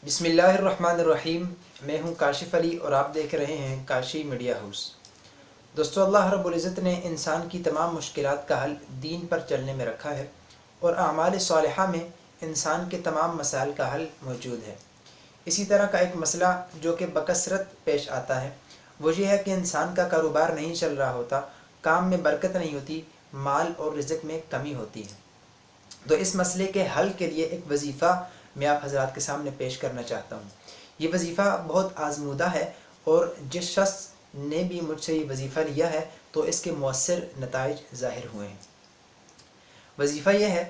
बिस्मिल्लाहिर्रहमानिर्रहीम। मैं हूं काशिफ अली और आप देख रहे हैं काशी मीडिया हाउस। दोस्तों, अल्लाह रब्बुल इज़्ज़त ने इंसान की तमाम मुश्किलात का हल दीन पर चलने में रखा है और आमाल सालिहा में इंसान के तमाम मसाइल का हल मौजूद है। इसी तरह का एक मसला जो कि बकसरत पेश आता है वो ये है कि इंसान का कारोबार नहीं चल रहा होता, काम में बरकत नहीं होती, माल और रिज़्क़ में कमी होती है। तो इस मसले के हल के लिए एक वजीफ़ा मैं आप हज़रात के सामने पेश करना चाहता हूँ। ये वजीफ़ा बहुत आज़मूदा है और जिस शख्स ने भी मुझसे ये वजीफ़ा लिया है तो इसके मौसर नताइज ज़ाहिर हुए हैं। वजीफ़ा यह है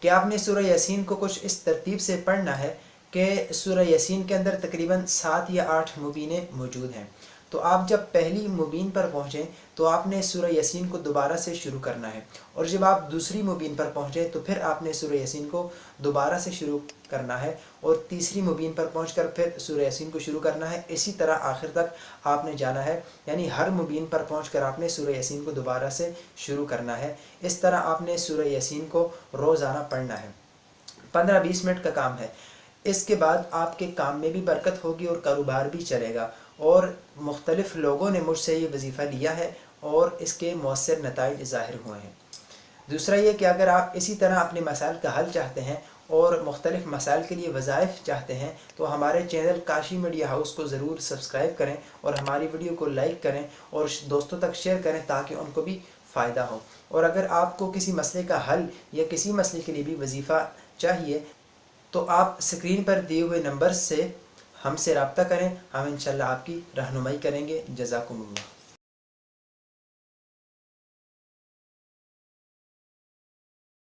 कि आपने सूरह यासीन को कुछ इस तरतीब से पढ़ना है कि सूरह यासीन के अंदर तकरीबन 7 या 8 मुबीनें मौजूद हैं। तो आप जब पहली मुबीन पर पहुँचें तो आपने सूरह यासीन को दोबारा से शुरू करना है, और जब आप दूसरी मुबीन पर पहुँचें तो फिर आपने सूरह यासीन को दोबारा से शुरू करना है, और तीसरी मुबीन पर पहुँचकर फिर सूरह यासीन को शुरू करना है। इसी तरह आखिर तक आपने जाना है, यानी हर मुबीन पर पहुँचकर आपने सूरह यासीन को दोबारा से शुरू करना है। इस तरह आपने सूरह यासीन को रोज़ाना पढ़ना है। 15-20 मिनट का काम है। इसके बाद आपके काम में भी बरकत होगी और कारोबार भी चलेगा। और मुख्तलिफ़ लोगों ने मुझसे ये वजीफ़ा लिया है और इसके मौसर नताइज ज़ाहिर हुए हैं। दूसरा ये कि अगर आप इसी तरह अपने मसाइल का हल चाहते हैं और मुख्तलिफ़ मसाइल के लिए वज़ाइफ चाहते हैं तो हमारे चैनल काशी मीडिया हाउस को ज़रूर सब्सक्राइब करें और हमारी वीडियो को लाइक करें और दोस्तों तक शेयर करें ताकि उनको भी फ़ायदा हो। और अगर आपको किसी मसले का हल या किसी मसले के लिए भी वजीफ़ा चाहिए तो आप स्क्रीन पर दिए हुए नंबर से हमसे रब्ता करें, हम इंशाल्लाह आपकी रहनुमाई करेंगे। जज़ाकुमुल्लाह।